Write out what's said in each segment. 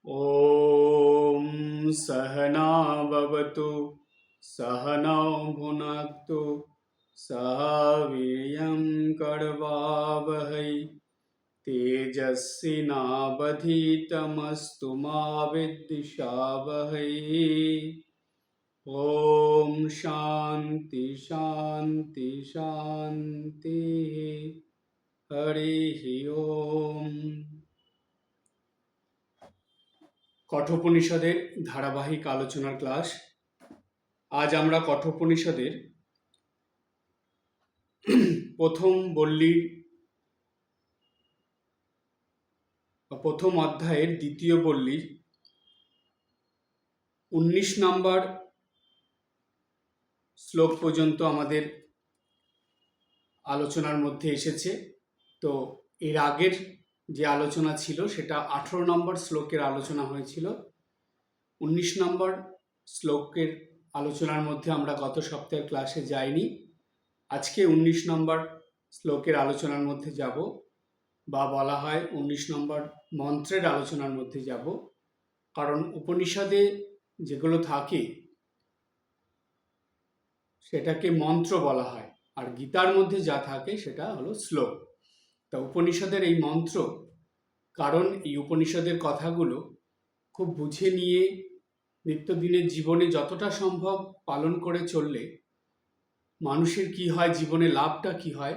ॐ सहना भवतु सहनौ भुनक्तु सह वीर्यं करवावहै तेजस्विनावधीतमस्तु मा विद्विषावहै। ॐ शान्ति शान्ति शान्तिः। हरिः ओम। কঠোপনিষদের ধারাবাহিক আলোচনার ক্লাস। আজ আমরা কঠোপনিষদের প্রথম বল্লীর প্রথম অধ্যায়ের দ্বিতীয় বল্লীর 19 নম্বর শ্লোক পর্যন্ত আমাদের আলোচনার মধ্যে এসেছে। তো এর আগের যে আলোচনা ছিল সেটা 18 নম্বর শ্লোকের আলোচনা হয়েছিল। 19 নম্বর শ্লোকের আলোচনার মধ্যে আমরা গত সপ্তাহের ক্লাসে যাইনি। আজকে 19 নম্বর শ্লোকের আলোচনার মধ্যে যাব, বা বলা হয় 19 নম্বর মন্ত্রের আলোচনার মধ্যে যাব। কারণ উপনিষদে যেগুলো থাকে সেটাকে মন্ত্র বলা হয়, আর গীতার মধ্যে যা থাকে সেটা হলো শ্লোক। তা উপনিষদের এই মন্ত্র, কারণ এই উপনিষদের কথাগুলো খুব বুঝে নিয়ে নিত্যদিনের জীবনে যতটা সম্ভব পালন করে চললে মানুষের কি হয়, জীবনে লাভটা কি হয়,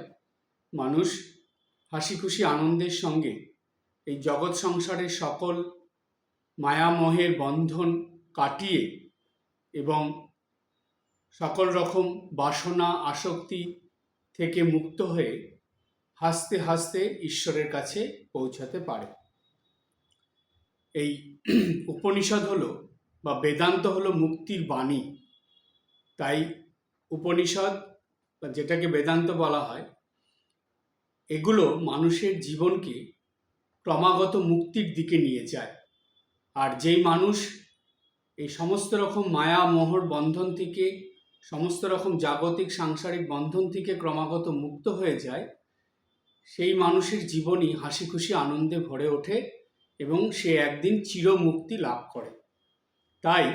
মানুষ হাসি খুশি আনন্দের সঙ্গে এই জগৎ সংসারের সকল মায়ামোহের বন্ধন কাটিয়ে এবং সকল রকম বাসনা আসক্তি থেকে মুক্ত হয়ে হাসতে হাসতে ঈশ্বরের কাছে পৌঁছাতে পারে। এই উপনিষদ হলো বা বেদান্ত হলো মুক্তির বাণী। তাই উপনিষদ বা যেটাকে বেদান্ত বলা হয়, এগুলো মানুষের জীবনকে ক্রমাগত মুক্তির দিকে নিয়ে যায়। আর যেই মানুষ এই সমস্ত রকম মায়া মোহর বন্ধন থেকে, সমস্ত রকম জাগতিক সাংসারিক বন্ধন থেকে ক্রমাগত মুক্ত হয়ে যায়, সেই মানুষের জীবনই হাসি খুশি আনন্দে ভরে ওঠে এবং সে একদিন চিরমুক্তি লাভ করে। তাই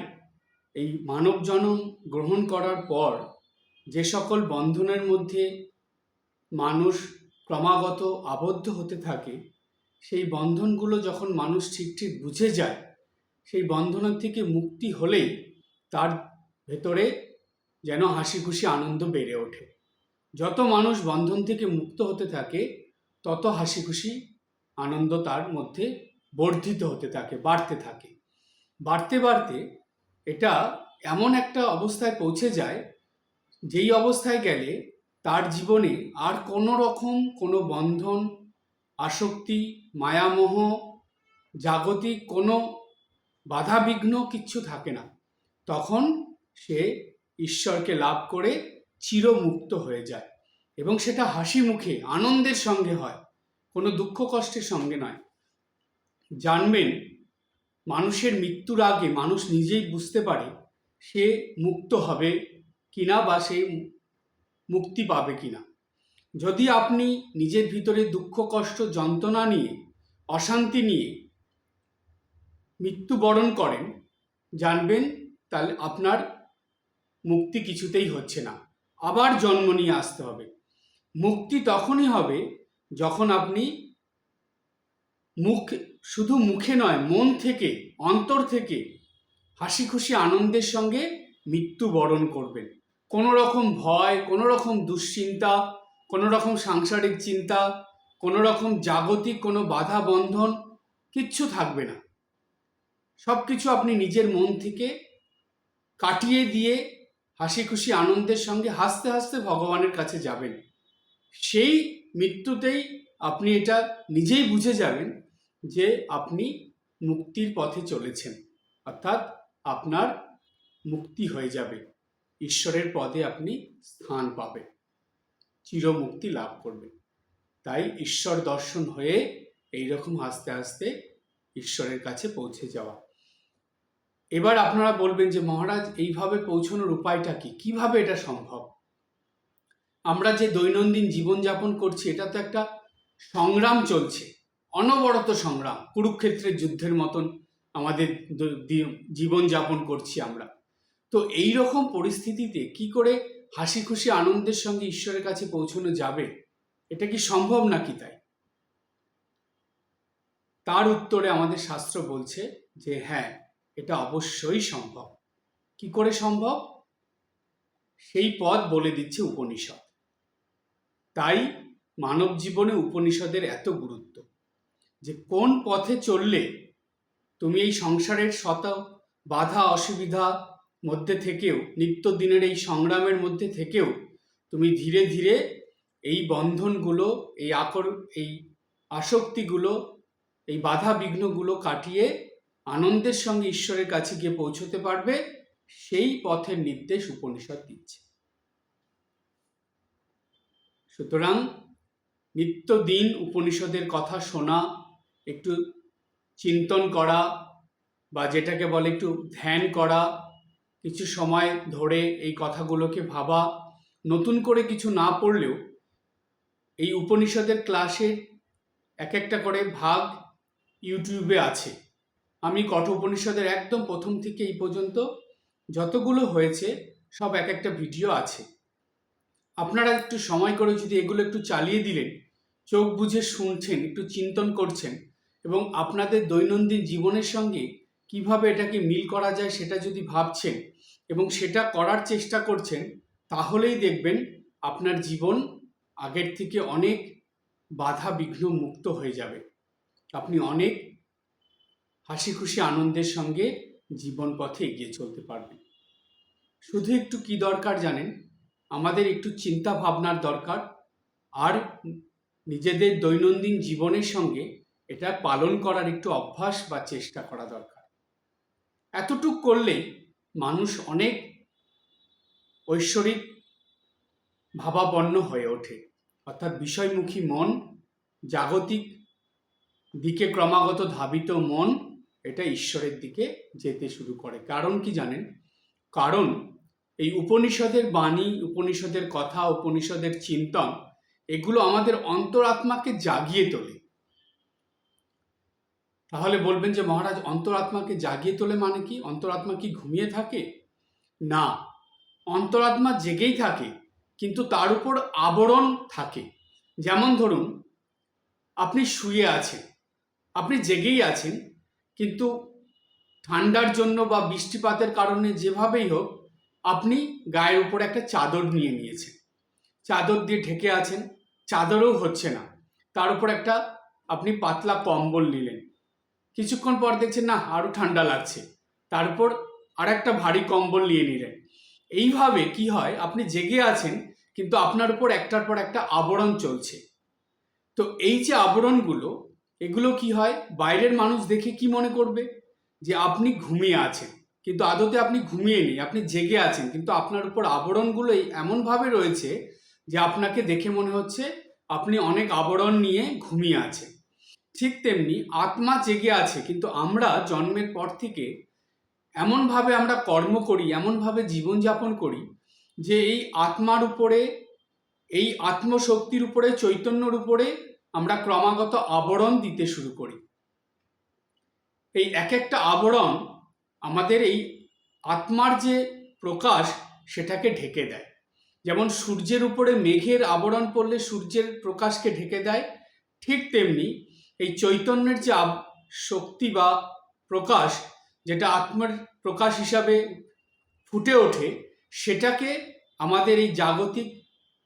এই মানব জন্ম গ্রহণ করার পর যে সকল বন্ধনের মধ্যে মানুষ ক্রমাগত আবদ্ধ হতে থাকে, সেই বন্ধনগুলো যখন মানুষ ঠিক ঠিক বুঝে যায়, সেই বন্ধনের থেকে মুক্তি হলেই তার ভেতরে যেন হাসি খুশি আনন্দ বেড়ে ওঠে। যত মানুষ বন্ধন থেকে মুক্ত হতে থাকে তত হাসি খুশি আনন্দ তার মধ্যে বর্ধিত হতে থাকে, বাড়তে থাকে। বাড়তে বাড়তে এটা এমন একটা অবস্থায় পৌঁছে যায়, যেই অবস্থায় গেলে তার জীবনে আর কোনো রকম কোনো বন্ধন আসক্তি মায়ামোহ জাগতিক কোনো বাধাবিঘ্ন কিচ্ছু থাকে না। তখন সে ঈশ্বরকে লাভ করে চিরমুক্ত হয়ে যায় এবং সেটা হাসি মুখে আনন্দের সঙ্গে হয়, কোনো দুঃখ কষ্টের সঙ্গে নয়। জানবেন, মানুষের মৃত্যুর আগে মানুষ নিজেই বুঝতে পারে সে মুক্ত হবে কিনা বা সে মুক্তি পাবে কিনা। যদি আপনি নিজের ভিতরে দুঃখ কষ্ট যন্ত্রণা নিয়ে অশান্তি নিয়ে মৃত্যুবরণ করেন, জানবেন তাহলে আপনার মুক্তি কিছুতেই হচ্ছে না, আবার জন্ম নিয়ে আসতে হবে। মুক্তি তখনই হবে যখন আপনি শুধু মুখে নয়, মন থেকে অন্তর থেকে হাসি খুশি আনন্দের সঙ্গে মৃত্যুবরণ করবেন। কোনো রকম ভয়, কোনো রকম দুশ্চিন্তা, কোনো রকম সাংসারিক চিন্তা, কোনো রকম জাগতিক কোনো বাধা বন্ধন কিচ্ছু থাকবে না। সব কিছু আপনি নিজের মন থেকে কাটিয়ে দিয়ে হাসি খুশি আনন্দের সঙ্গে হাসতে হাসতে ভগবানের কাছে যাবেন। সেই মৃত্যুতেই আপনি এটা নিজেই বুঝে যাবেন যে আপনি মুক্তির পথে চলেছেন, অর্থাৎ আপনার মুক্তি হয়ে যাবে, ঈশ্বরের পদে আপনি স্থান পাবেন, চিরমুক্তি লাভ করবেন। তাই ঈশ্বর দর্শন হয়ে এইরকম হাসতে হাসতে ঈশ্বরের কাছে পৌঁছে যাওয়া। এবার আপনারা বলবেন যে মহারাজ, এইভাবে পৌঁছানোর উপায়টা কি, কিভাবে এটা সম্ভব? আমরা যে দৈনন্দিন জীবনযাপন করছি, এটা তো একটা সংগ্রাম চলছে, অনবরত সংগ্রাম, কুরুক্ষেত্রের যুদ্ধের মতন আমাদের জীবনযাপন করছি আমরা। তো এই রকম পরিস্থিতিতে কি করে হাসি খুশি আনন্দের সঙ্গে ঈশ্বরের কাছে পৌঁছানো যাবে? এটা কি সম্ভব নাকি তাই? তার উত্তরে আমাদের শাস্ত্র বলছে যে হ্যাঁ, এটা অবশ্যই সম্ভব। কি করে সম্ভব? সেই পথ বলে দিচ্ছে উপনিষদ। তাই মানব জীবনে উপনিষদের এত গুরুত্ব, যে কোন পথে চললে তুমি এই সংসারের শত বাধা অসুবিধা মধ্যে থেকেও, নিত্যদিনের এই সংগ্রামের মধ্যে থেকেও তুমি ধীরে ধীরে এই বন্ধনগুলো, এই আসক্তিগুলো, এই বাধা বিঘ্নগুলো কাটিয়ে আনন্দের সঙ্গে ঈশ্বরের কাছে গিয়ে পৌঁছতে পারবে, সেই পথের নির্দেশ উপনিষদ দিচ্ছে। সুতরাং নিত্যদিন উপনিষদের কথা শোনা, একটু চিন্তন করা, বা যেটাকে বলে একটু ধ্যান করা, কিছু সময় ধরে এই কথাগুলোকে ভাবা, নতুন করে কিছু না পড়লেও এই উপনিষদের ক্লাসের এক একটা করে ভাগ ইউটিউবে আছে। আমি কঠোপনিষদের একদম প্রথম থেকে এই পর্যন্ত যতগুলো হয়েছে সব এক একটা ভিডিও আছে। আপনারা একটু সময় করে যদি এগুলো একটু চালিয়ে দিলেন, চোখ বুজে শুনছেন, একটু চিন্তন করছেন, এবং আপনাদের দৈনন্দিন জীবনের সঙ্গে কিভাবে এটাকে মিল করা যায় সেটা যদি ভাবছেন এবং সেটা করার চেষ্টা করছেন, তাহলেই দেখবেন আপনার জীবন আগের থেকে অনেক বাধা বিঘ্ন মুক্ত হয়ে যাবে। আপনি অনেক হাসি খুশি আনন্দের সঙ্গে জীবন পথে এগিয়ে চলতে পারবেন। শুধু একটু কি দরকার জানেন? আমাদের একটু চিন্তা ভাবনার দরকার, আর নিজেদের দৈনন্দিন জীবনের সঙ্গে এটা পালন করার একটু অভ্যাস বা চেষ্টা করা দরকার। এতটুক করলেই মানুষ অনেক ঐশ্বরিক ভাবাপন্ন হয়ে ওঠে, অর্থাৎ বিষয়মুখী মন, জাগতিক দিকে ক্রমাগত ধাবিত মন, এটা ঈশ্বরের দিকে যেতে শুরু করে। কারণ কি জানেন? কারণ এই উপনিষদের বাণী, উপনিষদের কথা, উপনিষদের চিন্তন, এগুলো আমাদের অন্তরাত্মাকে জাগিয়ে তোলে। তাহলে বলবেন যে মহারাজ, অন্তরাত্মাকে জাগিয়ে তোলে মানে কি? অন্তরাত্মা কি ঘুমিয়ে থাকে? না, অন্তরাত্মা জেগেই থাকে, কিন্তু তার উপর আবরণ থাকে। যেমন ধরুন, আপনি শুয়ে আছেন, আপনি জেগেই আছেন, কিন্তু ঠান্ডার জন্য বা বৃষ্টিপাতের কারণে যেভাবেই হোক আপনি গায়ের উপর একটা চাদর নিয়ে নিয়েছেন, চাদর দিয়ে ঢেকে আছেন, চাদরও হচ্ছে না, তার উপর একটা আপনি পাতলা কম্বল নিলেন, কিছুক্ষণ পর দেখছেন না আরো ঠান্ডা লাগছে, তারপর আর একটা ভারী কম্বল নিয়ে নিলেন। এইভাবে কি হয়, আপনি জেগে আছেন কিন্তু আপনার উপর একটার পর একটা আবরণ চলছে। তো এই যে আবরণগুলো, এগুলো কি হয়, বাইরের মানুষ দেখে কি মনে করবে? যে আপনি ঘুমিয়ে আছেন, কিন্তু আদতে আপনি ঘুমিয়ে নেই, আপনি জেগে আছেন, কিন্তু আপনার উপর আবরণগুলোই এমনভাবে রয়েছে যে আপনাকে দেখে মনে হচ্ছে আপনি অনেক আবরণ নিয়ে ঘুমিয়ে আছেন। ঠিক তেমনি আত্মা জেগে আছে, কিন্তু আমরা জন্মের পর থেকে এমনভাবে আমরা কর্ম করি, এমনভাবে জীবনযাপন করি যে এই আত্মার উপরে, এই আত্মশক্তির উপরে, চৈতন্যর উপরে আমরা ক্রমাগত আবরণ দিতে শুরু করি। এই এক একটা আবরণ আমাদের এই আত্মার যে প্রকাশ সেটাকে ঢেকে দেয়। যেমন সূর্যের উপরে মেঘের আবরণ পড়লে সূর্যের প্রকাশকে ঢেকে দেয়, ঠিক তেমনি এই চৈতন্যের যে শক্তি বা প্রকাশ, যেটা আত্মার প্রকাশ হিসাবে ফুটে ওঠে, সেটাকে আমাদের এই জাগতিক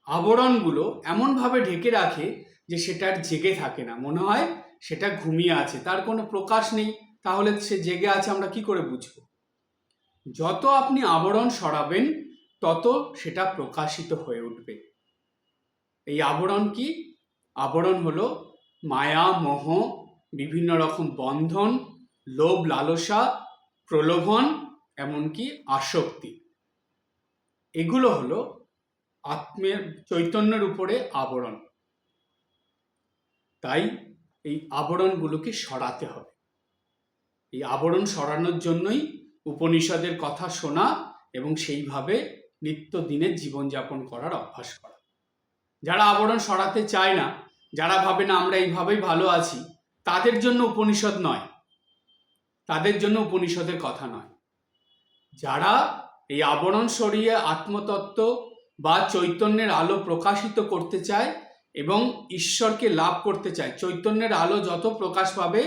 আবরণগুলো এমনভাবে ঢেকে রাখে যে সেটা আর জেগে থাকে না, মনে হয় সেটা ঘুমিয়ে আছে, তার কোনো প্রকাশ নেই। তাহলে সে জেগে আছে আমরা কি করে বুঝবো? যত আপনি আবরণ সরাবেন তত সেটা প্রকাশিত হয়ে উঠবে। এই আবরণ কি? আবরণ হলো মায়া, মোহ, বিভিন্ন রকম বন্ধন, লোভ, লালসা, প্রলোভন, এমনকি আসক্তি। এগুলো হলো আত্মের, চৈতন্যের উপরে আবরণ। তাই এই আবরণগুলোকে সরাতে হবে। এই আবরণ সরানোর জন্যই উপনিষদের কথা শোনা এবং সেইভাবে নিত্যদিনের জীবনযাপন করার অভ্যাস করা। যারা আবরণ সরাতে চায় না, যারা ভাবে না আমরা এইভাবেই ভালো আছি, তাদের জন্য উপনিষদ নয়। তাদের জন্য উপনিষদের কথা নয়। যারা এই আবরণ সরিয়ে আত্মতত্ত্ব বা চৈতন্যের আলো প্রকাশিত করতে চায় এবং ঈশ্বরকে লাভ করতে চায়, চৈতন্যের আলো যত প্রকাশ পাবে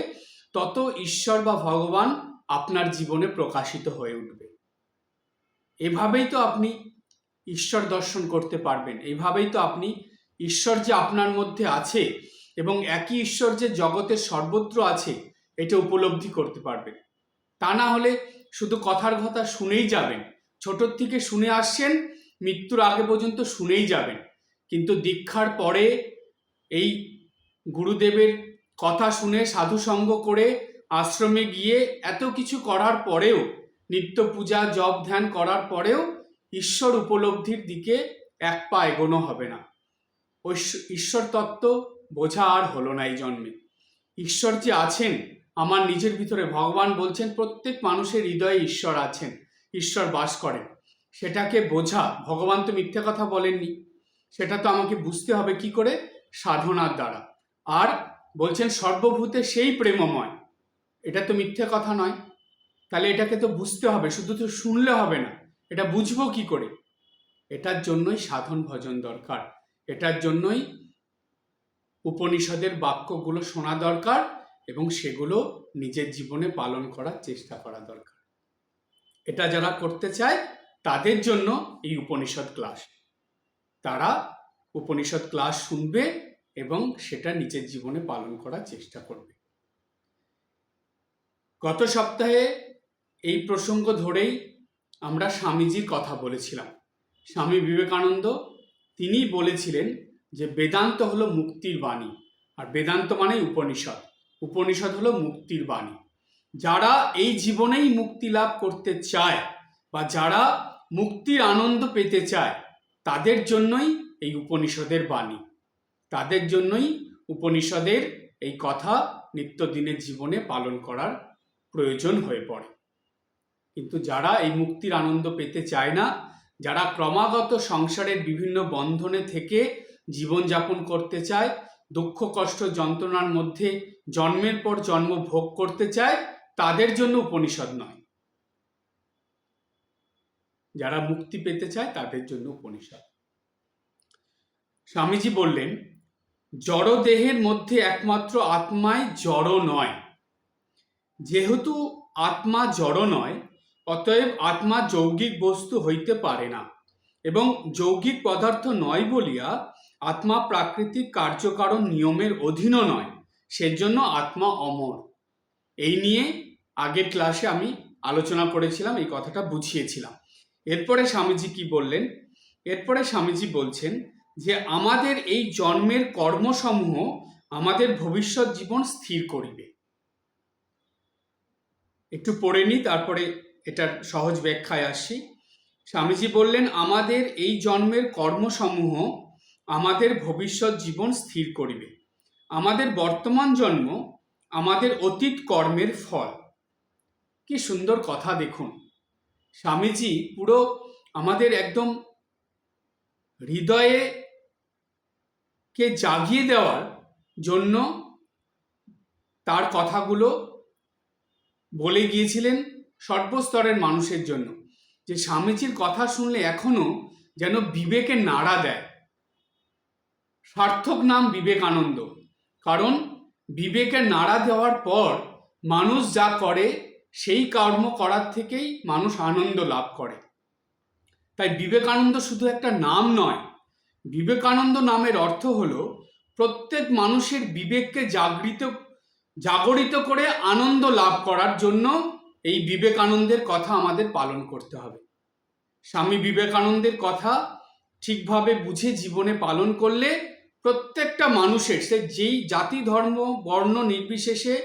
তত ঈশ্বর বা ভগবান আপনার জীবনে প্রকাশিত হয়ে উঠবে। এভাবেই তো আপনি ঈশ্বর দর্শন করতে পারবেন, এইভাবেই তো আপনি ঈশ্বর যে আপনার মধ্যে আছে এবং একই ঈশ্বর যে জগতের সর্বত্র আছে এটা উপলব্ধি করতে পারবেন। তা না হলে শুধু কথার কথা শুনেই যাবেন, ছোটোর থেকে শুনে আসছেন, মৃত্যুর আগে পর্যন্ত শুনেই যাবেন, কিন্তু দীক্ষার পরে এই গুরুদেবের কথা শুনে সাধুসঙ্গ করে আশ্রমে গিয়ে এত কিছু করার পরেও, নিত্য পূজা জপ ধ্যান করার পরেও ঈশ্বর উপলব্ধির দিকে এক পা এগোনো হবে না। ওই ঈশ্বর তত্ত্ব বোঝা আর হলো না এই জন্মে। ঈশ্বর যে আছেন আমার নিজের ভিতরে, ভগবান বলছেন প্রত্যেক মানুষের হৃদয়ে ঈশ্বর আছেন, ঈশ্বর বাস করেন, সেটাকে বোঝা, ভগবান তো মিথ্যে কথা বলেননি, সেটা তো আমাকে বুঝতে হবে কি করে? সাধনার দ্বারা। আর বলছেন সর্বভূতে সেই প্রেমময়, এটা তো মিথ্যে কথা নয়। তাহলে এটাকে তো বুঝতে হবে, শুধু তো শুনলে হবে না, এটা বুঝবো কি করে? এটার জন্যই সাধন ভজন দরকার, এটার জন্যই উপনিষদের বাক্যগুলো শোনা দরকার এবং সেগুলো নিজের জীবনে পালন করার চেষ্টা করা দরকার। এটা যারা করতে চায় তাদের জন্য এই উপনিষদ ক্লাস, তারা উপনিষদ ক্লাস শুনবে এবং সেটা নিজের জীবনে পালন করার চেষ্টা করবে। গত সপ্তাহে এই প্রসঙ্গ ধরেই আমরা স্বামীজির কথা বলেছিলাম। স্বামী বিবেকানন্দ তিনি বলেছিলেন যে বেদান্ত হলো মুক্তির বাণী, আর বেদান্ত মানে উপনিষদ, উপনিষদ হলো মুক্তির বাণী। যারা এই জীবনেই মুক্তি লাভ করতে চায় বা যারা মুক্তির আনন্দ পেতে চায় তাদের জন্যই এই উপনিষদের বাণী, তাদের জন্যই উপনিষদের এই কথা নিত্যদিনের জীবনে পালন করার প্রয়োজন হয়ে পড়ে। কিন্তু যারা এই মুক্তির আনন্দ পেতে চায় না, যারা ক্রমাগত সংসারের বিভিন্ন বন্ধনে থেকে জীবনযাপন করতে চায়, দুঃখ কষ্ট যন্ত্রণার মধ্যে জন্মের পর জন্ম ভোগ করতে চায়, তাদের জন্য উপনিষদ নয়। যারা মুক্তি পেতে চায় তাদের জন্য উপনিষদ। স্বামীজি বললেন জড় দেহের মধ্যে একমাত্র আত্মাই জড় নয়। যেহেতু আত্মা জড় নয়, অতএব আত্মা যৌগিক বস্তু হইতে পারে না, এবং যৌগিক পদার্থ নয় বলিয়া আত্মা প্রাকৃতিক কার্যকারণ নিয়মের অধীনও নয়, সেজন্য আত্মা অমর। এই নিয়ে আগের ক্লাসে আমি আলোচনা করেছিলাম, এই কথাটা বুঝিয়েছিলাম। এরপরে স্বামীজি কি বললেন? এরপরে স্বামীজি বলছেন যে আমাদের এই জন্মের কর্মসমূহ আমাদের ভবিষ্যৎ জীবন স্থির করিবে। একটু পড়ে নিই, তারপরে এটার সহজ ব্যাখ্যায় আসি। স্বামীজি বললেন আমাদের এই জন্মের কর্মসমূহ আমাদের ভবিষ্যৎ জীবন স্থির করিবে। আমাদের বর্তমান জন্ম আমাদের অতীত কর্মের ফল। কি সুন্দর কথা দেখুন, স্বামীজি পুরো আমাদের একদম হৃদয়ে কে জাগিয়ে দেওয়ার জন্য তার কথাগুলো বলে গিয়েছিলেন সর্বস্তরের মানুষের জন্য, যে স্বামীজির কথা শুনলে এখনো যেন বিবেকে নাড়া দেয়। সার্থক নাম বিবেকানন্দ, কারণ বিবেকে নাড়া দেওয়ার পর মানুষ যা করে সেই কর্ম করার থেকেই মানুষ আনন্দ লাভ করে। তাই বিবেকানন্দ শুধু একটা নাম নয়, বিবেকানন্দ নামের অর্থ হলো প্রত্যেক মানুষের বিবেককে জাগরিত করে আনন্দ লাভ করার জন্য এই বিবেকানন্দের কথা আমাদের পালন করতে হবে। স্বামী বিবেকানন্দের কথা ঠিকভাবে বুঝে জীবনে পালন করলে প্রত্যেকটা মানুষের, সে যেই জাতি ধর্ম বর্ণ নির্বিশেষে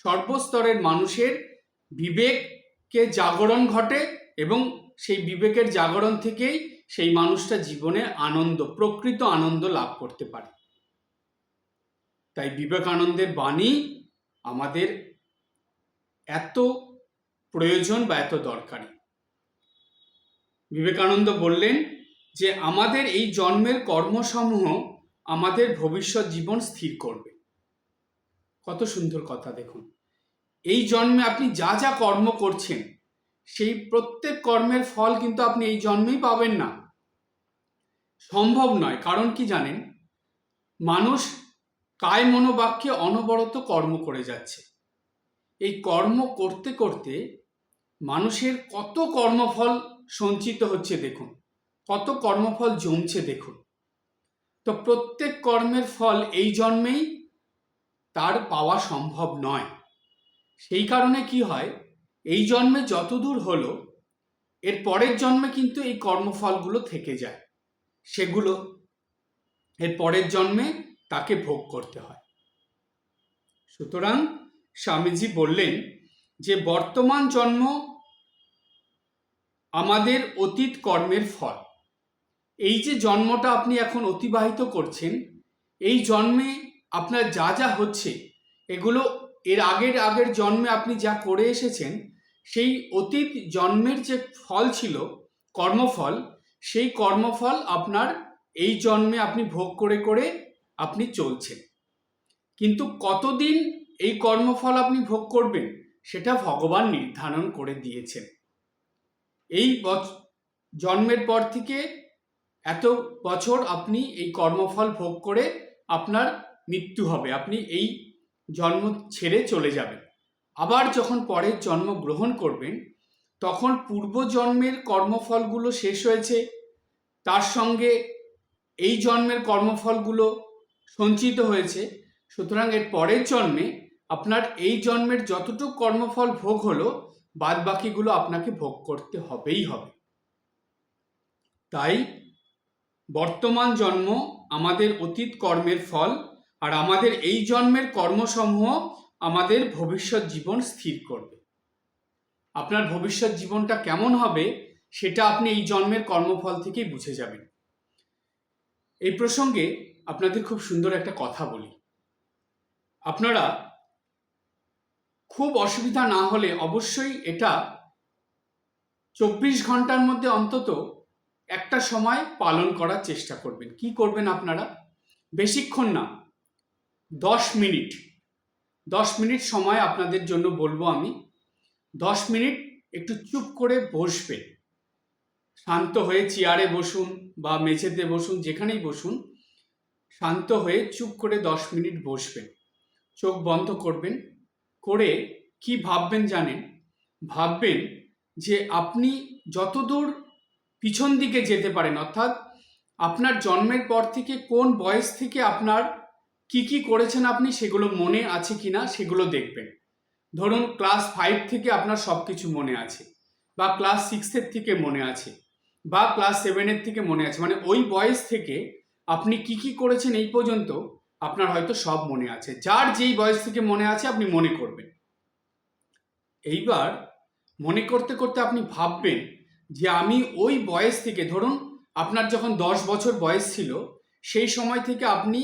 সর্বস্তরের মানুষের বিবেককে জাগরণ ঘটে এবং সেই বিবেকের জাগরণ থেকেই সেই মানুষটা জীবনে আনন্দ, প্রকৃত আনন্দ লাভ করতে পারে। তাই বিবেকানন্দের বাণী আমাদের এত প্রয়োজন বা এত দরকারি। বিবেকানন্দ বললেন যে আমাদের এই জন্মের কর্মসমূহ আমাদের ভবিষ্যৎ জীবন স্থির করবে। কত সুন্দর কথা দেখুন। এই জন্মে আপনি যা যা কর্ম করছেন সেই প্রত্যেক কর্মের ফল কিন্তু আপনি এই জন্মেই পাবেন না, সম্ভব নয়। কারণ কি জানেন, মানুষ কায় মনোবাক্যে অনবরত কর্ম করে যাচ্ছে। এই কর্ম করতে করতে মানুষের কত কর্মফল সঞ্চিত হচ্ছে দেখুন, কত কর্মফল জমছে দেখুন। তো প্রত্যেক কর্মের ফল এই জন্মেই তার পাওয়া সম্ভব নয়। সেই কারণে কি হয়, এই জন্মে যতদূর হলো এর পরের জন্মে কিন্তু এই কর্মফলগুলো থেকে যায়, সেগুলো এর পরের জন্মে তাকে ভোগ করতে হয়। সুতরাং স্বামীজি বললেন যে বর্তমান জন্ম আমাদের অতীত কর্মের ফল। এই যে জন্মটা আপনি এখন অতিবাহিত করছেন, এই জন্মে আপনার যা যা হচ্ছে এগুলো এর আগের জন্মে আপনি যা করে এসেছেন সেই অতীত জন্মের যে ফল ছিল, কর্মফল, সেই কর্মফল আপনার এই জন্মে আপনি ভোগ করে করে আপনি চলছেন। কিন্তু কতদিন এই কর্মফল আপনি ভোগ করবেন সেটা ভগবান নির্ধারণ করে দিয়েছেন। এই জন্মের পর থেকে এত বছর আপনি এই কর্মফল ভোগ করে আপনার মৃত্যু হবে, আপনি এই জন্ম ছেড়ে চলে যাবেন। আবার যখন পরের জন্ম গ্রহণ করবেন তখন পূর্বজন্মের কর্মফলগুলো শেষ হয়েছে, তার সঙ্গে এই জন্মের কর্মফলগুলো সঞ্চিত হয়েছে। সুতরাং এর পরের জন্মে আপনার এই জন্মের যতটুকু কর্মফল ভোগ হলো বাদ বাকিগুলো আপনাকে ভোগ করতে হবেই হবে। তাই বর্তমান জন্ম আমাদের অতীত কর্মের ফল, আর আমাদের এই জন্মের কর্মসমূহ আমাদের ভবিষ্যৎ জীবন স্থির করবে। আপনার ভবিষ্যৎ জীবনটা কেমন হবে সেটা আপনি এই জন্মের কর্মফল থেকেই বুঝে যাবেন। এই প্রসঙ্গে আপনাদের খুব সুন্দর একটা কথা বলি। আপনারা খুব অসুবিধা না হলে অবশ্যই এটা 24 ঘন্টার মধ্যে অন্তত একটা সময় পালন করার চেষ্টা করবেন। কি করবেন আপনারা? বেশিক্ষণ না, 10 মিনিট 10 মিনিট সময় আপনাদের জন্য বলবো আমি। 10 মিনিট একটু চুপ করে বসবেন, শান্ত হয়ে চেয়ারে বসুন বা মেঝেতে বসুন, যেখানেই বসুন, শান্ত হয়ে চুপ করে 10 মিনিট বসবেন। চোখ বন্ধ করবেন, করে কি ভাববেন জানেন? ভাববেন যে আপনি যতদূর পিছন দিকে যেতে পারেন, অর্থাৎ আপনার জন্মের পর থেকে কোন বয়স থেকে আপনার কি কি করেছেন আপনি সেগুলো মনে আছে কিনা সেগুলো দেখবেন। ধরুন ক্লাস 5 থেকে আপনার সব কিছু মনে আছে, বা ক্লাস 6-এর থেকে মনে আছে, বা ক্লাস 7-এর থেকে মনে আছে, মানে ওই বয়স থেকে আপনি কি কি করেছেন এই পর্যন্ত আপনার হয়তো সব মনে আছে। যার যেই বয়স থেকে মনে আছে আপনি মনে করবেন। এইবার মনে করতে করতে আপনি ভাববেন যে আমি ওই বয়স থেকে, ধরুন আপনার যখন 10 বছর বয়স ছিল সেই সময় থেকে আপনি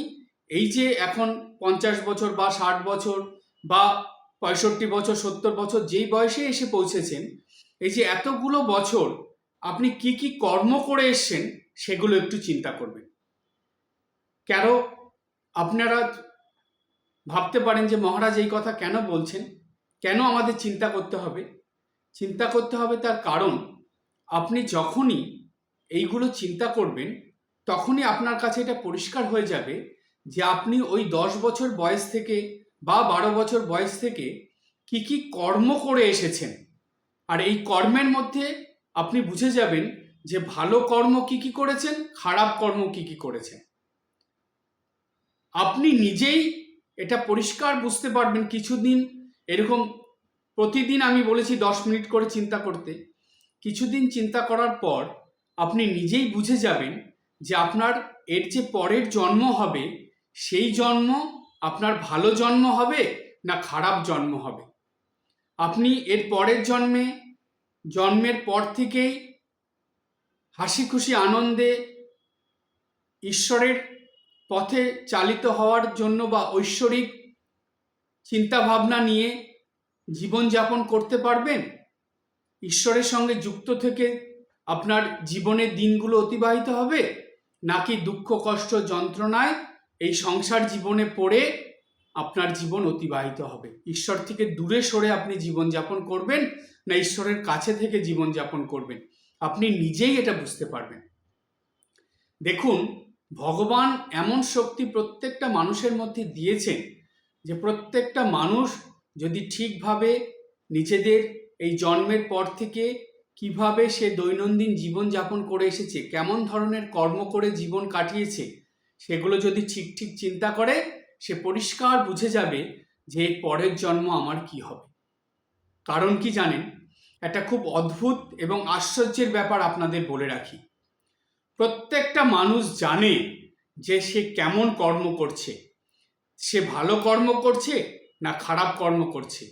এই যে এখন 50 বছর বা 60 বছর বা 65 বছর 70 বছর যেই বয়সে এসে পৌঁছেছেন, এই যে এতগুলো বছর আপনি কি কি কর্ম করে এসছেন সেগুলো একটু চিন্তা করবেন। কেন আপনারা ভাবতে পারেন যে মহারাজ এই কথা কেন বলছেন, কেন আমাদের চিন্তা করতে হবে? চিন্তা করতে হবে তার কারণ, আপনি যখনই এইগুলো চিন্তা করবেন তখনই আপনার কাছে এটা পরিষ্কার হয়ে যাবে যে আপনি ওই 10 বছর বয়স থেকে বা 12 বছর বয়স থেকে কি কি কর্ম করে এসেছেন। আর এই কর্মের মধ্যে আপনি বুঝে যাবেন যে ভালো কর্ম কি কি করেছেন, খারাপ কর্ম কি কি করেছেন। আপনি নিজেই এটা পরিষ্কার বুঝতে পারবেন কিছুদিন এরকম, প্রতিদিন আমি বলেছি 10 মিনিট করে চিন্তা করতে। কিছুদিন চিন্তা করার পর আপনি নিজেই বুঝে যাবেন যে আপনার এর যে পরের জন্ম হবে সেই জন্ম আপনার ভালো জন্ম হবে না খারাপ জন্ম হবে। আপনি এর পরের জন্মের পর থেকেই হাসি খুশি আনন্দে ঈশ্বরের পথে চালিত হওয়ার জন্য বা ঐশ্বরিক চিন্তাভাবনা নিয়ে জীবনযাপন করতে পারবেন, ঈশ্বরের সঙ্গে যুক্ত থেকে আপনার জীবনের দিনগুলো অতিবাহিত হবে, নাকি দুঃখ কষ্ট যন্ত্রণায় এই সংসার জীবনে পড়ে আপনার জীবন অতিবাহিত হবে। ঈশ্বর থেকে দূরে সরে আপনি জীবনযাপন করবেন না ঈশ্বরের কাছে থেকে জীবনযাপন করবেন, আপনি নিজেই এটা বুঝতে পারবেন। দেখুন, ভগবান এমন শক্তি প্রত্যেকটা মানুষের মধ্যে দিয়েছেন যে প্রত্যেকটা মানুষ যদি ঠিকভাবে নিজেদের এই জন্মের পর থেকে কিভাবে সে দৈনন্দিন জীবনযাপন করে এসেছে, কেমন ধরনের কর্ম করে জীবন কাটিয়েছে, সেগুলো যদি ঠিক ঠিক চিন্তা করে, সে পরিষ্কার বুঝে যাবে যে এর পরের জন্ম আমার কি হবে। কারণ কি জানেন, একটা খুব অদ্ভুত এবং আশ্চর্যের ব্যাপার আপনাদের বলে রাখি। প্রত্যেকটা মানুষ জানে যে সে কেমন কর্ম করছে, সে ভালো কর্ম করছে না খারাপ কর্ম করছে,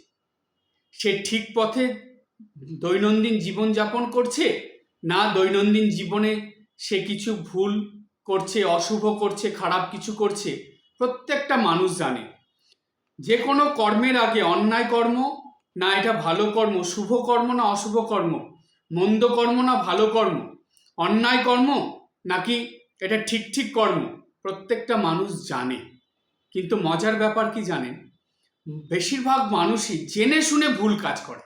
সে ঠিক পথে দৈনন্দিন জীবনযাপন করছে না দৈনন্দিন জীবনে সে কিছু ভুল করছে, অশুভ করছে, খারাপ কিছু করছে। প্রত্যেকটা মানুষ জানে যে কোনো কর্মের আগে অন্যায় কর্ম না এটা ভালো কর্ম, শুভ কর্ম না অশুভ কর্ম, মন্দ কর্ম না ভালো কর্ম, অন্যায় কর্ম নাকি এটা ঠিক ঠিক কর্ম, প্রত্যেকটা মানুষ জানে। কিন্তু মজার ব্যাপার কি জানেন, বেশিরভাগ মানুষই জেনে শুনে ভুল কাজ করে,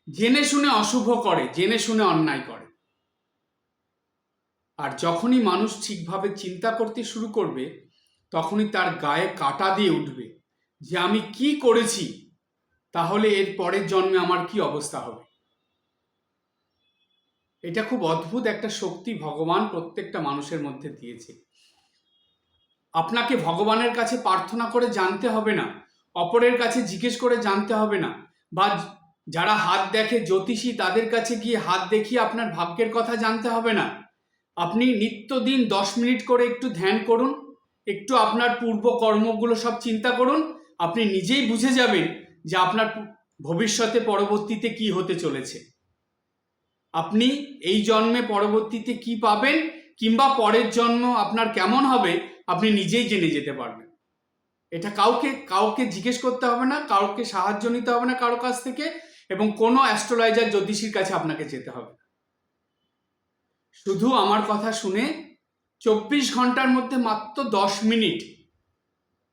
জেনে শুনে অশুভ করে, জেনে শুনে অন্যায় করে। আর যখনই মানুষ ঠিকভাবে চিন্তা করতে শুরু করবে, তখনই তার গায়ে কাঁটা দিয়ে উঠবে যে আমি কি করেছি, তাহলে এর পরের জন্মে আমার কি অবস্থা হবে। এটা খুব অদ্ভুত একটা শক্তি ভগবান প্রত্যেকটা মানুষের মধ্যে দিয়েছে। আপনাকে ভগবানের কাছে প্রার্থনা করে জানতে হবে না, অপরের কাছে জিজ্ঞেস করে জানতে হবে না, বা যারা হাত দেখে জ্যোতিষী তাদের কাছে গিয়ে হাত দেখিয়ে আপনার ভাগ্যের কথা জানতে হবে না। আপনি নিত্যদিন 10 মিনিট করে একটু ধ্যান করুন, একটু আপনার পূর্ব কর্মগুলো সব চিন্তা করুন, আপনি নিজেই বুঝে যাবেন যে আপনার ভবিষ্যতে পরবর্তীতে কি হতে চলেছে। আপনি এই জন্মে পরবর্তীতে কি পাবেন কিংবা পরের জন্ম আপনার কেমন হবে আপনি নিজেই জেনে যেতে পারবেন। এটা কাউকে জিজ্ঞেস করতে হবে না, কাউকে সাহায্য নিতে হবে না কারো কাছ থেকে, এবং কোনো অ্যাস্ট্রোলজার জ্যোতিষীর কাছে আপনাকে যেতে হবে। শুধু আমার কথা শুনে 24 ঘন্টার মধ্যে মাত্র 10 মিনিট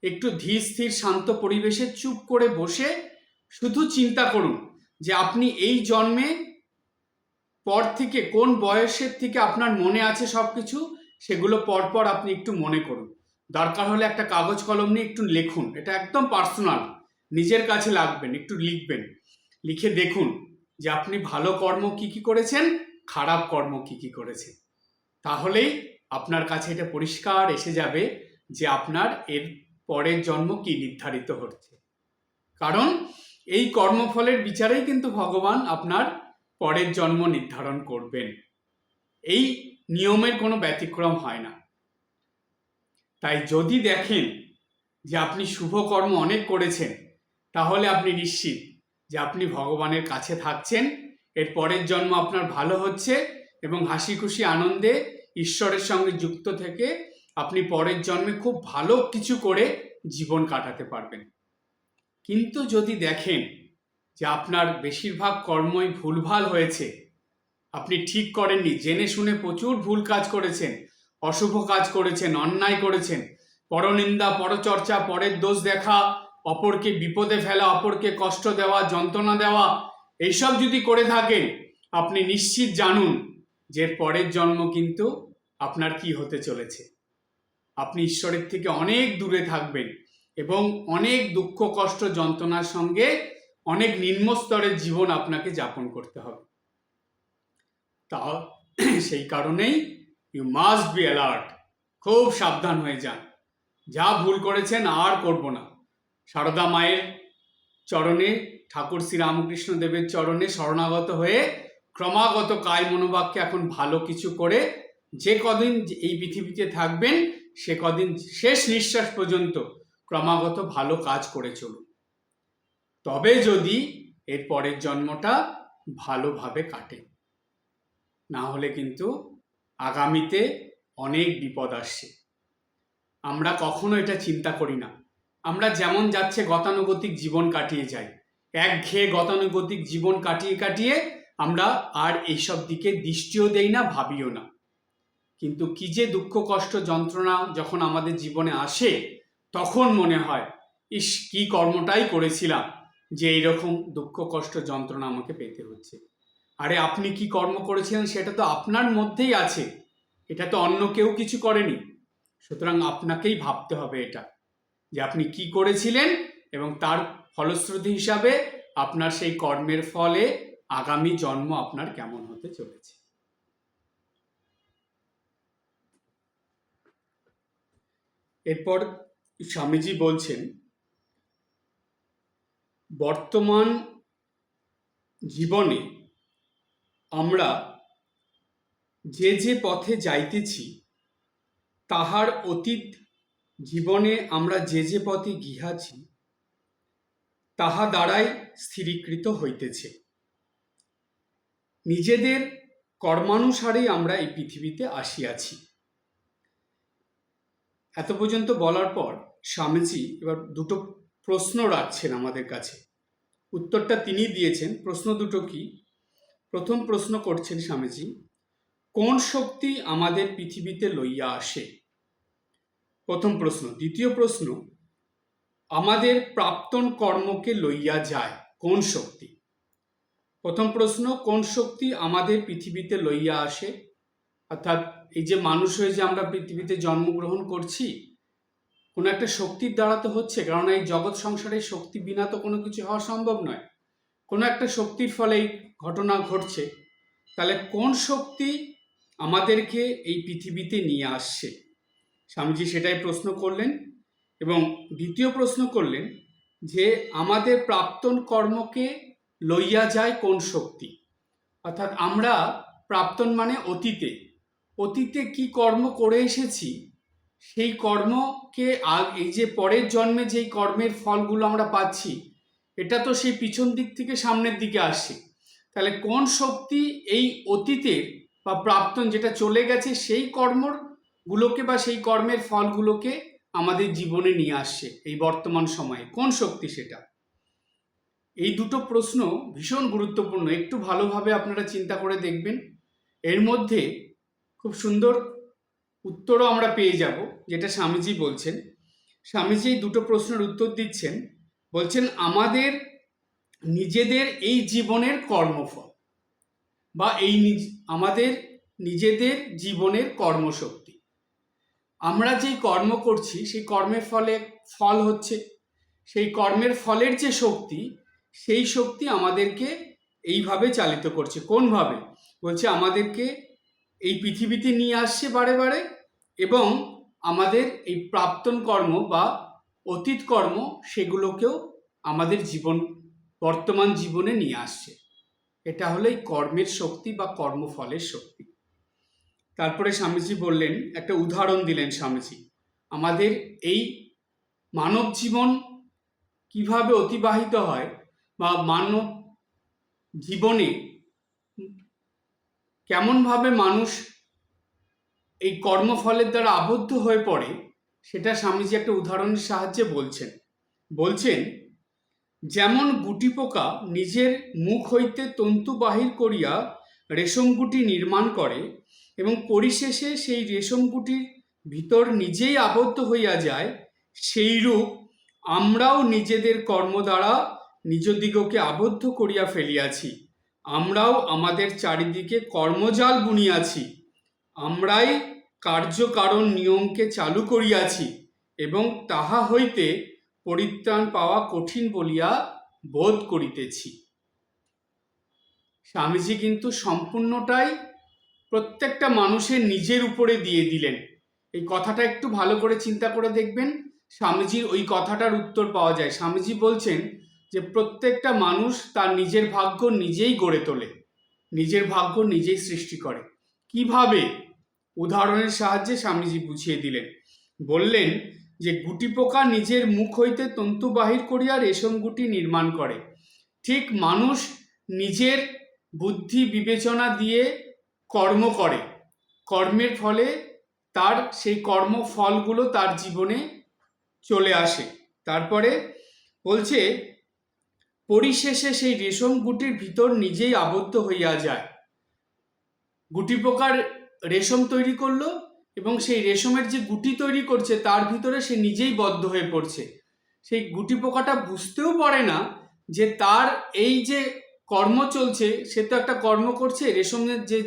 একটু ধীর স্থির শান্ত পরিবেশে চুপ করে বসে শুধু চিন্তা করুন যে আপনি এই জন্মে পর থেকে কোন বয়সের থেকে আপনার মনে আছে সব কিছু, সেগুলো পরপর আপনি একটু মনে করুন। দরকার হলে একটা কাগজ কলম নিয়ে একটু লিখুন, এটা একদম পার্সোনাল, নিজের কাছে লাগবেন, একটু লিখবেন, লিখে দেখুন যে আপনি ভালো কর্ম কি কি করেছেন, খারাপ কর্ম কি কি করেছেন। তাহলেই আপনার কাছে এটা পরিষ্কার এসে যাবে যে আপনার এর পরের জন্ম কি নির্ধারিত হচ্ছে। কারণ এই কর্মফলের বিচারেই কিন্তু ভগবান আপনার পরের জন্ম নির্ধারণ করবেন, এই নিয়মের কোনো ব্যতিক্রম হয় না। তাই যদি দেখেন যে আপনি শুভ কর্ম অনেক করেছেন, তাহলে আপনি নিশ্চিত যে আপনি ভগবানের কাছে থাকছেন, এর পরের জন্ম আপনার ভালো হচ্ছে এবং হাসি খুশি আনন্দে ঈশ্বরের সঙ্গে যুক্ত থেকে আপনি পরের জন্মে খুব ভালো কিছু করে জীবন কাটাতে পারবেন। কিন্তু যদি দেখেন যে আপনার বেশিরভাগ কর্মই ভুলভাল হয়েছে, আপনি ঠিক করেননি, জেনে শুনে প্রচুর ভুল কাজ করেছেন, অশুভ কাজ করেছেন, অন্যায় করেছেন, পরনিন্দা, পরচর্চা, পরের দোষ দেখা, অপরকে বিপদে ফেলা, অপরকে কষ্ট দেওয়া, যন্ত্রণা দেওয়া, এইসব যদি করে থাকেন, আপনি নিশ্চিত জানুন যে পরের জন্ম কিন্তু আপনার কি হতে চলেছে। আপনি ঈশ্বরের থেকে অনেক দূরে থাকবেন এবং অনেক দুঃখ কষ্ট যন্ত্রণার সঙ্গে অনেক নিম্ন স্তরের জীবন আপনাকে যাপন করতে হবে। তা সেই কারণেই ইউ মাস্ট বি অ্যালার্ট, খুব সাবধান হয়ে যান, যা ভুল করেছেন আর করব না। সারদা মায়ের চরণে, ঠাকুর শ্রী রামকৃষ্ণ দেবের চরণে শরণাগত হয়ে ক্রমাগত কায় মনোবাক্যে এখন ভালো কিছু করে যে কদিন এই পৃথিবীতে থাকবেন সে কদিন শেষ নিঃশ্বাস পর্যন্ত ক্রমাগত ভালো কাজ করে চলুন, তবে যদি এর পরের জন্মটা ভালোভাবে কাটে। না হলে কিন্তু আগামীতে অনেক বিপদ আসছে। আমরা কখনো এটা চিন্তা করি না, আমরা যেমন যাচ্ছে গতানুগতিক জীবন কাটিয়ে যাই, একঘেয়ে গতানুগতিক জীবন কাটিয়ে কাটিয়ে আমরা আর এইসব দিকে দৃষ্টিও দেই না, ভাবিও না। কিন্তু কি যে দুঃখ কষ্ট যন্ত্রণা যখন আমাদের জীবনে আসে, তখন মনে হয় ইস, কি কর্মটাই করেছিলাম যে এইরকম দুঃখ কষ্ট যন্ত্রণা আমাকে পেতে হচ্ছে। আরে আপনি কি কর্ম করেছিলেন সেটা তো আপনার মধ্যেই আছে, এটা তো অন্য কেউ কিছু করেনি। সুতরাং আপনাকেই ভাবতে হবে এটা, যে আপনি কি করেছিলেন এবং তার ফলশ্রুতি হিসাবে আপনার সেই কর্মের ফলে আগামী জন্ম আপনার কেমন হতে চলেছে। এরপর স্বামীজি বলছেন, বর্তমান জীবনে আমরা যে যে পথে যাইতেছি তাহার অতীত জীবনে আমরা যে যে পথে গিয়াছি তাহা দ্বারাই স্থিরীকৃত হইতেছে। নিজেদের কর্মানুসারেই আমরা এই পৃথিবীতে আসিয়াছি। এত পর্যন্ত বলার পর স্বামীজি এবার দুটো প্রশ্ন রাখছেন আমাদের কাছে। উত্তরটা তিনি দিয়েছেন। প্রশ্ন দুটো কি? প্রথম প্রশ্ন করছেন স্বামীজি, কোন শক্তি আমাদের পৃথিবীতে লইয়া আসে? প্রথম প্রশ্ন। দ্বিতীয় প্রশ্ন, আমাদের প্রাক্তন কর্মকে লইয়া যায় কোন শক্তি? প্রথম প্রশ্ন, কোন শক্তি আমাদের পৃথিবীতে লইয়া আসে? অর্থাৎ এই যে মানুষ হয়ে যে আমরা পৃথিবীতে জন্মগ্রহণ করছি, কোনো একটা শক্তির দ্বারা তো হচ্ছে, কারণ এই জগৎ সংসারের শক্তি বিনা তো কোনো কিছু হওয়া সম্ভব নয়। কোনো একটা শক্তির ফলে এই ঘটনা ঘটছে। তাহলে কোন শক্তি আমাদেরকে এই পৃথিবীতে নিয়ে আসছে? স্বামীজি সেটাই প্রশ্ন করলেন। এবং দ্বিতীয় প্রশ্ন করলেন যে আমাদের প্রাক্তন কর্মকে লইয়া যায় কোন শক্তি? অর্থাৎ আমরা প্রাক্তন মানে অতীতে, অতীতে কি কর্ম করে এসেছি সেই কর্মকে এই যে পরের জন্মে যেই কর্মের ফলগুলো আমরা পাচ্ছি, এটা তো সেই পিছন দিক থেকে সামনের দিকে আসছে। তাহলে কোন শক্তি এই অতীতের বা প্রাক্তন যেটা চলে গেছে সেই কর্মগুলোকে বা সেই কর্মের ফলগুলোকে আমাদের জীবনে নিয়ে আসছে এই বর্তমান সময়ে? কোন শক্তি সেটা? এই দুটো প্রশ্ন ভীষণ গুরুত্বপূর্ণ। একটু ভালোভাবে আপনারা চিন্তা করে দেখবেন, এর মধ্যে খুব সুন্দর উত্তরও আমরা পেয়ে যাব। যেটা স্বামীজি বলছেন, স্বামীজি এই দুটো প্রশ্নের উত্তর দিচ্ছেন। বলছেন আমাদের নিজেদের এই জীবনের কর্মফল বা আমাদের নিজেদের জীবনের কর্মশক্তি। আমরা যেই কর্ম করছি সেই কর্মের ফল হচ্ছে, সেই কর্মের ফলের যে শক্তি, সেই শক্তি আমাদেরকে এইভাবে চালিত করছে। কোনভাবে? বলছে আমাদেরকে এই পৃথিবীতে নিয়ে আসছে বারে বারে, এবং আমাদের এই প্রাক্তন কর্ম বা অতীত কর্ম সেগুলোকেও আমাদের বর্তমান জীবনে নিয়ে আসছে। এটা হলো এই কর্মের শক্তি বা কর্মফলের শক্তি। তারপরে স্বামীজি বললেন, একটা উদাহরণ দিলেন স্বামীজি, আমাদের এই মানব জীবন কিভাবে অতিবাহিত হয় বা মানব জীবনে কেমনভাবে মানুষ এই কর্মফলের দ্বারা আবদ্ধ হয়ে পড়ে, সেটা স্বামীজি একটা উদাহরণের সাহায্যে বলছেন যেমন গুটি পোকা নিজের মুখ হইতে তন্তু বাহির করিয়া রেশম গুটি নির্মাণ করে এবং পরিশেষে সেই রেশম গুটির ভিতর নিজেই আবদ্ধ হইয়া যায়, সেইরূপ আমরাও নিজেদের কর্ম দ্বারা নিজদিগকে আবদ্ধ করিয়া ফেলিয়াছি। আমরাও আমাদের চারিদিকে কর্মজাল বুনিয়াছি। আমরাই কার্যকারণ নিয়মকে চালু করিয়াছি এবং তাহা হইতে পরিত্রাণ পাওয়া কঠিন বলিয়া বোধ করিতেছি। স্বামীজি কিন্তু সম্পূর্ণটাই প্রত্যেকটা মানুষের নিজের উপরে দিয়ে দিলেন। এই কথাটা একটু ভালো করে চিন্তা করে দেখবেন, স্বামীজির ওই কথাটার উত্তর পাওয়া যায়। স্বামীজি বলছেন যে প্রত্যেকটা মানুষ তার নিজের ভাগ্য নিজেই গড়ে তোলে, নিজের ভাগ্য নিজেই সৃষ্টি করে। কিভাবে? উদাহরণের সাহায্যে স্বামীজি বুঝিয়ে দিলেন। বললেন যে গুটি পোকা নিজের মুখ হইতে তন্তু বাহির করিয়া রেশম গুটি নির্মাণ করে, ঠিক মানুষ নিজের বুদ্ধি বিবেচনা দিয়ে কর্ম করে, কর্মের ফলে তার সেই কর্মফলগুলো তার জীবনে চলে আসে। তারপরে বলছে পরিশেষে সেই রেশম গুটির ভিতর নিজেই আবদ্ধ হইয়া যায়। গুটি পোকার রেশম তৈরি করলো এবং সেই রেশমের যে গুটি তৈরি করছে তার ভিতরে সে নিজেই বদ্ধ হয়ে পড়ছে। সেই গুটি পোকাটা বুঝতেও পারে না যে তার এই যে কর্ম চলছে, সে তো একটা কর্ম করছে, রেশমের যে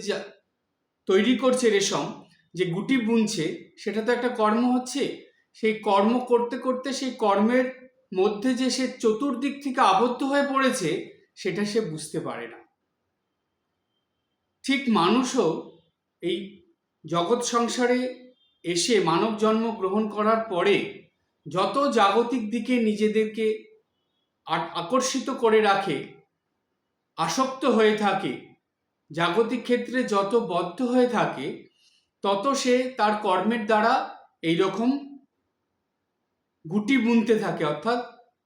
তৈরি করছে রেশম, যে গুটি বুনছে, সেটা তো একটা কর্ম হচ্ছে। সেই কর্ম করতে করতে সেই কর্মের মধ্যে যে সে চতুর্দিক থেকে আবদ্ধ হয়ে পড়েছে, সেটা সে বুঝতে পারে না। ঠিক মানুষও এই জগৎ সংসারে এসে মানব জন্ম গ্রহণ করার পরে যত জাগতিক দিকে নিজেদেরকে আকর্ষিত করে রাখে, আসক্ত হয়ে থাকে, জাগতিক ক্ষেত্রে যত বদ্ধ হয়ে থাকে, তত সে তার কর্মের দ্বারা এইরকম গুটি বুনতে থাকে, অর্থাৎ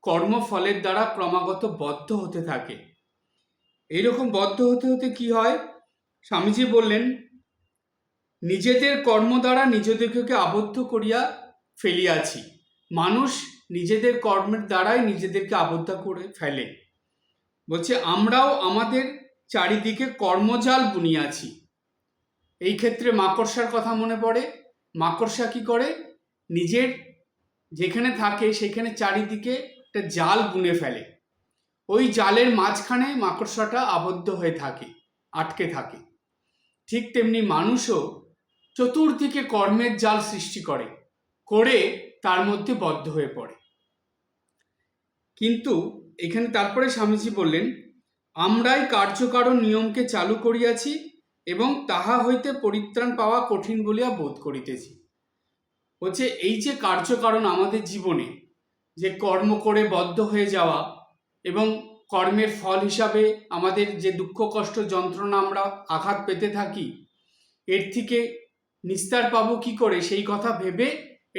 কর্মফলের দ্বারা ক্রমাগত বদ্ধ হতে থাকে। এইরকম বদ্ধ হতে হতে কি হয়, স্বামীজি বললেন, নিজেদের কর্ম দ্বারা নিজেদেরকে আবদ্ধ করিয়া ফেলিয়াছি। মানুষ নিজেদের কর্মের দ্বারাই নিজেদেরকে আবদ্ধ করে ফেলে। বলছে আমরাও আমাদের চারিদিকে কর্মজাল বুনিয়াছি। এই ক্ষেত্রে মাকড়সার কথা মনে পড়ে। মাকড়সা কি করে, নিজের যেখানে থাকে সেখানে চারিদিকে একটা জাল বুনে ফেলে। ওই জালের মাঝখানে মাকড়সাটা আবদ্ধ হয়ে থাকে, আটকে থাকে। ঠিক তেমনি মানুষও চতুর্দিকে কর্মের জাল সৃষ্টি করে, করে তার মধ্যে বদ্ধ হয়ে পড়ে। কিন্তু এখানে তারপরে স্বামীজি বললেন, আমরাই কার্যকারণ নিয়মকে চালু করিয়াছি এবং তাহা হইতে পরিত্রাণ পাওয়া কঠিন বলিয়া বোধ করিতেছি। বলছে এই যে কার্যকারণ আমাদের জীবনে, যে কর্ম করে বদ্ধ হয়ে যাওয়া এবং কর্মের ফল হিসাবে আমাদের যে দুঃখ কষ্ট যন্ত্রণা আমরা আঘাত পেতে থাকি, এর থেকে নিস্তার পাবো কি করে, সেই কথা ভেবে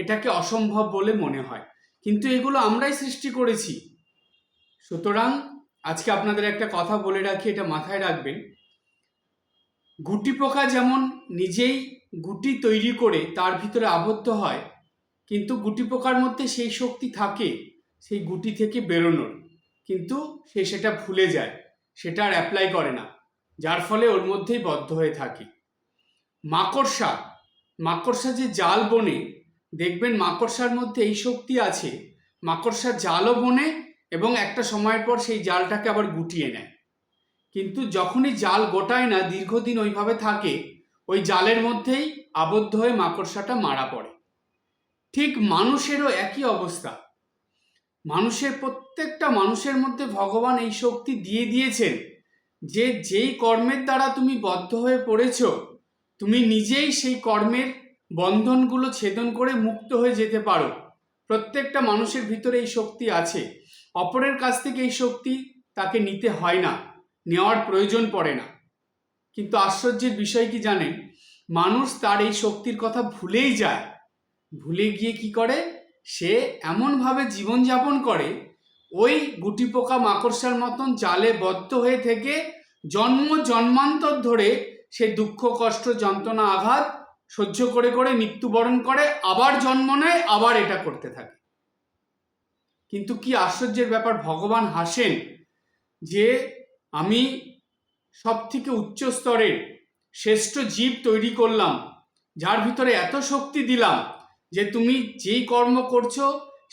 এটাকে অসম্ভব বলে মনে হয়। কিন্তু এগুলো আমরাই সৃষ্টি করেছি। সুতরাং আজকে আপনাদের একটা কথা বলে রাখি, এটা মাথায় রাখবেন। গুটি পোকা যেমন নিজেই গুটি তৈরি করে তার ভিতরে আবদ্ধ হয়, কিন্তু গুটি পোকার মধ্যে সেই শক্তি থাকে সেই গুটি থেকে বেরোনোর, কিন্তু সে সেটা ভুলে যায়, সেটা আর অ্যাপ্লাই করে না, যার ফলে ওর মধ্যেই বদ্ধ হয়ে থাকে। মাকড়সা যে জাল বোনে, দেখবেন মাকড়সার মধ্যে এই শক্তি আছে, মাকড়সা জালও বোনে এবং একটা সময়ের পর সেই জালটাকে আবার গুটিয়ে নেয়। কিন্তু যখনই জাল গোটায় না, দীর্ঘদিন ওইভাবে থাকে, ওই জালের মধ্যেই আবদ্ধ হয়ে মাকড়সাটা মারা পড়ে। ঠিক মানুষেরও একই অবস্থা। প্রত্যেকটা মানুষের মধ্যে ভগবান এই শক্তি দিয়ে দিয়েছেন যে যেই কর্মের দ্বারা তুমি বদ্ধ হয়ে পড়েছ, তুমি নিজেই সেই কর্মের বন্ধনগুলো ছেদন করে মুক্ত হয়ে যেতে পারো। প্রত্যেকটা মানুষের ভিতরে এই শক্তি আছে। অপরের কাছ থেকে এই শক্তি তাকে নিতে হয় না, নেওয়ার প্রয়োজন পড়ে না। কিন্তু আশ্চর্যের বিষয় কি জানেন, মানুষ তার এই শক্তির কথা ভুলেই যায়। ভুলে গিয়ে কি করে, সে এমনভাবে জীবনযাপন করে, ওই গুটি পোকা মাকড়সার মতন জালে বদ্ধ হয়ে থেকে জন্ম জন্মান্তর ধরে সে দুঃখ কষ্ট যন্ত্রণা আঘাত সহ্য করে করে মৃত্যুবরণ করে, আবার জন্ম নেয়, আবার এটা করতে থাকে। কিন্তু কি আশ্চর্যের ব্যাপার, ভগবান হাসেন যে আমি সব থেকে উচ্চ স্তরের শ্রেষ্ঠ জীব তৈরি করলাম, যার ভিতরে এত শক্তি দিলাম যে তুমি যেই কর্ম করছো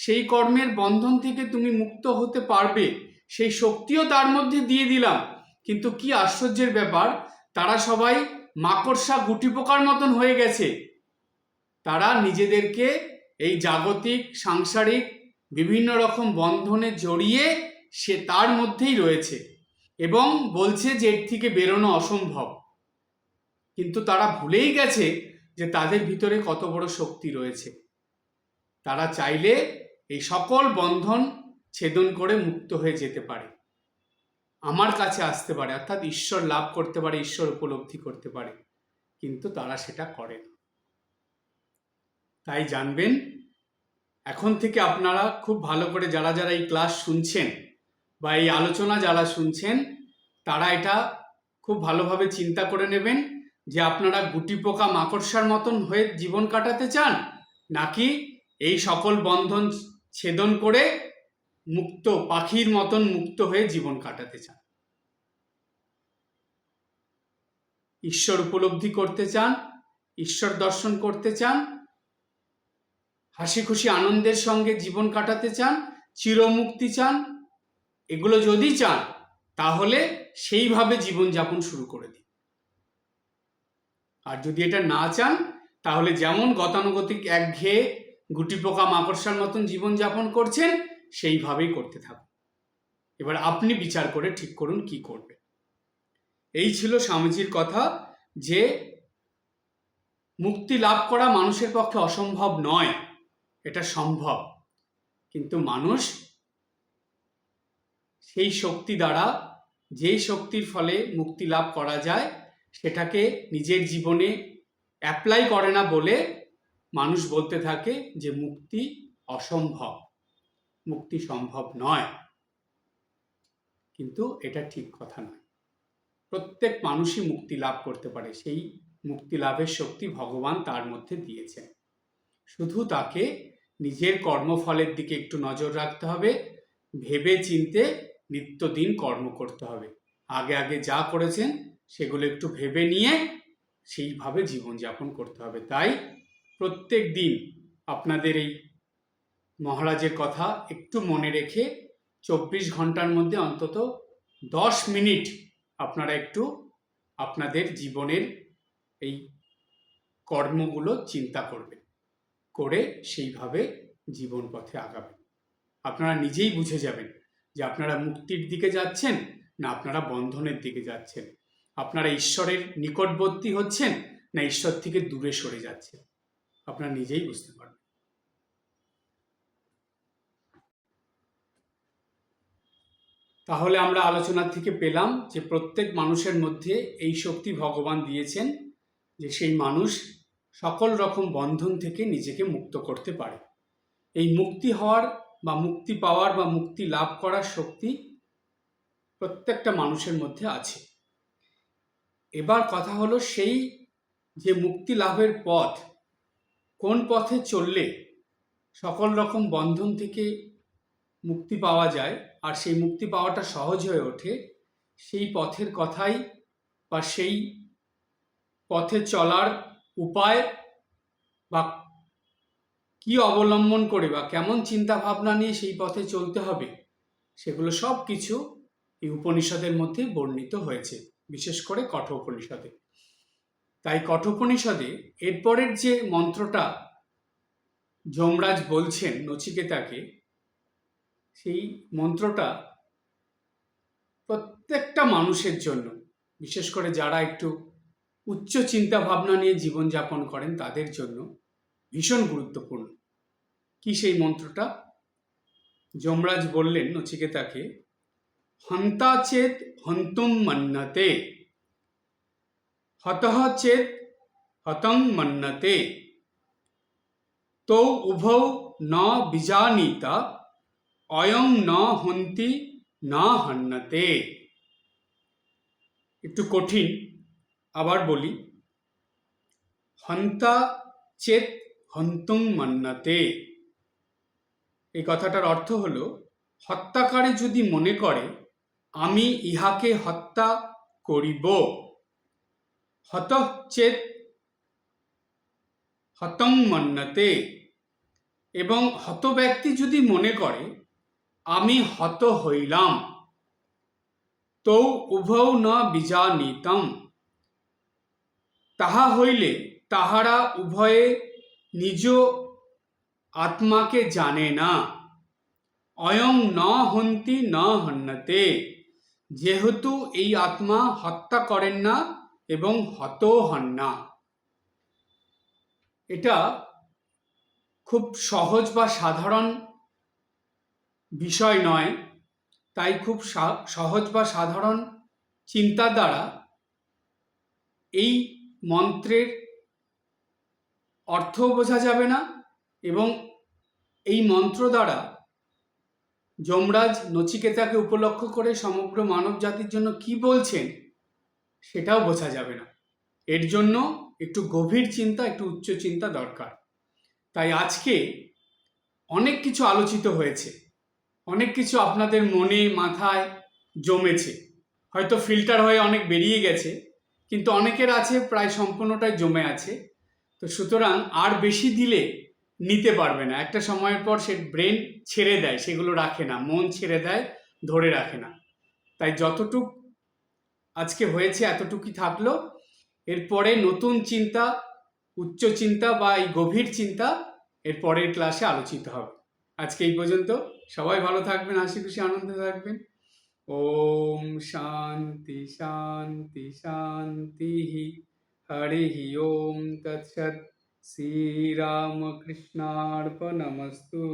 সেই কর্মের বন্ধন থেকে তুমি মুক্ত হতে পারবে, সেই শক্তিও তার মধ্যে দিয়ে দিলাম। কিন্তু কি আশ্চর্যের ব্যাপার, তারা সবাই মাকড়সা গুটি পোকার মতন হয়ে গেছে। তারা নিজেদেরকে এই জাগতিক সাংসারিক বিভিন্ন রকম বন্ধনে জড়িয়ে সে তার মধ্যেই রয়েছে এবং বলছে যে এর থেকে বেরোনো অসম্ভব। কিন্তু তারা ভুলেই গেছে যে তাদের ভিতরে কত বড় শক্তি রয়েছে। তারা চাইলে এই সকল বন্ধন ছেদন করে মুক্ত হয়ে যেতে পারে, আমার কাছে আসতে পারে, অর্থাৎ ঈশ্বর লাভ করতে পারে, ঈশ্বর উপলব্ধি করতে পারে, কিন্তু তারা সেটা করে না। তাই জানবেন, এখন থেকে আপনারা খুব ভালো করে যারা যারা এই ক্লাস শুনছেন বা এই আলোচনা যারা শুনছেন, তারা এটা খুব ভালোভাবে চিন্তা করে নেবেন যে আপনারা গুটি পোকা মাকড়সার মতন হয়ে জীবন কাটাতে চান, নাকি এই সকল বন্ধন ছেদন করে মুক্ত পাখির মতন মুক্ত হয়ে জীবন কাটাতে চান। ঈশ্বর উপলব্ধি করতে চান, ঈশ্বর দর্শন করতে চান, হাসি খুশি আনন্দের সঙ্গে জীবন কাটাতে চান, চিরমুক্তি চান, এগুলো যদি চান তাহলে সেইভাবে জীবনযাপন শুরু করে দিন। আর যদি এটা না চান তাহলে যেমন গতানুগতিক একঘেয়ে গুটি পোকা মাকড়সার মতন জীবনযাপন করছেন সেইভাবেই করতে থাকুন। এবার আপনি বিচার করে ঠিক করুন কি করবে। এই ছিল স্বামীজির কথা যে মুক্তি লাভ করা মানুষের পক্ষে অসম্ভব নয়, এটা সম্ভব, কিন্তু মানুষ সেই শক্তি দ্বারা, যেই শক্তির ফলে মুক্তি লাভ করা যায় সেটাকে নিজের জীবনে অ্যাপ্লাই করে না বলে মানুষ বলতে থাকে যে মুক্তি অসম্ভব, মুক্তি সম্ভব নয়। কিন্তু এটা ঠিক কথা নয়। প্রত্যেক মানুষই মুক্তি লাভ করতে পারে, সেই মুক্তি লাভের শক্তি ভগবান তার মধ্যে দিয়েছেন। শুধু তাকে নিজের কর্মফলের দিকে একটু নজর রাখতে হবে, ভেবে চিন্তে নিত্যদিন কর্ম করতে হবে। আগে আগে যা করেছেন সেগুলো একটু ভেবে নিয়ে সেইভাবে জীবনযাপন করতে হবে। তাই প্রত্যেক দিন আপনাদের এই মহারাজের কথা একটু মনে রেখে 24 ঘন্টার মধ্যে অন্তত 10 মিনিট আপনারা একটু আপনাদের জীবনের এই কর্মগুলো চিন্তা করবেন, করে সেইভাবে জীবন পথে আগাবেন। আপনারা নিজেই বুঝে যাবেন যে আপনারা মুক্তির দিকে যাচ্ছেন না আপনারা বন্ধনের দিকে যাচ্ছেন, আপনারা ঈশ্বরের নিকটবর্তী হচ্ছেন না ঈশ্বর থেকে দূরে সরে যাচ্ছেন, আপনারা নিজেই বুঝতে পারবেন। তাহলে আমরা আলোচনা থেকে পেলাম যে প্রত্যেক মানুষের মধ্যে এই শক্তি ভগবান দিয়েছেন যে সেই মানুষ সকল রকম বন্ধন থেকে নিজেকে মুক্ত করতে পারে। এই মুক্তি হওয়ার বা মুক্তি পাওয়ার বা মুক্তি লাভ করার শক্তি প্রত্যেকটা মানুষের মধ্যে আছে। এবার কথা হলো সেই যে মুক্তি লাভের পথ, কোন পথে চললে সকল রকম বন্ধন থেকে মুক্তি পাওয়া যায় আর সেই মুক্তি পাওয়াটা সহজ হয়ে ওঠে, সেই পথের কথাই বা সেই পথে চলার উপায় বা কি অবলম্বন করে বা কেমন চিন্তা ভাবনা নিয়ে সেই পথে চলতে হবে সেগুলো সব কিছু এই উপনিষদের মধ্যে বর্ণিত হয়েছে, বিশেষ করে কঠোপনিষদে। তাই কঠোপনিষদে এরপরের যে মন্ত্রটা যমরাজ বলছেন নচিকেতাকে, সেই মন্ত্রটা প্রত্যেকটা মানুষের জন্য, বিশেষ করে যারা একটু উচ্চ চিন্তা ভাবনা নিয়ে জীবনযাপন করেন তাদের জন্য ভীষণ গুরুত্বপূর্ণ। কি সেই মন্ত্রটা? যমরাজ বললেন নচিকেতাকে, হন্তা চেত হন্তুম মন্নতে, হতঃ চেত হতং মন্নতে, তো উভৌ ন বিজানীতা, অয়ং ন হন্তি ন হন্নতে। একটু কঠিন, আবার বলি, হন্তা চেত হন্তুং মন্নতে। এই কথাটার অর্থ হলো, হত্যাকারী যদি মনে করে আমি ইহাকে হত্যা করিব, হতঃ চেত হতং মন্নতে, এবং হত ব্যক্তি যদি মনে করে আমি হত হইলাম, তো উভৌ ন বিজানীতম, তাহা হইলে তাহারা উভয়ে নিজ আত্মাকে জানে না। অয়ং ন হন্তি ন হন্যতে, যেহেতু এই আত্মা হত্যা করেন না এবং হত হন না। এটা খুব সহজ বা সাধারণ বিষয় নয়, তাই খুব সহজ বা সাধারণ চিন্তা দ্বারা এই মন্ত্রের অর্থ বোঝা যাবে না, এবং এই মন্ত্র দ্বারা যমরাজ নচিকেতাকে উপলক্ষ করে সমগ্র মানব জাতির জন্য কি বলছেন সেটাও বোঝা যাবে না। এর জন্য একটু গভীর চিন্তা, একটু উচ্চ চিন্তা দরকার। তাই আজকে অনেক কিছু আলোচিত হয়েছে, অনেক কিছু আপনাদের মনে মাথায় জমেছে, হয়তো ফিল্টার হয়ে অনেক বেরিয়ে গেছে, কিন্তু অনেকের আছে প্রায় সম্পূর্ণটাই জমে আছে। তো সুতরাং আর বেশি দিলে নিতে পারবে না। একটা সময়ের পর সে ব্রেন ছেড়ে দেয়, সেগুলো রাখে না, মন ছেড়ে দেয়, ধরে রাখে না। তাই যতটুক আজকে হয়েছে এতটুকুই থাকলো। এরপরে নতুন চিন্তা, উচ্চ চিন্তা বা এই গভীর চিন্তা এর পরের ক্লাসে আলোচিত হবে। আজকে এই পর্যন্ত। সবাই ভালো থাকবেন, হাসি খুশি আনন্দে থাকবেন। ওম শান্তি শান্তি শান্তি। হরি ওম তৎসৎ। শ্রীরামকৃষ্ণার্পণমস্তু।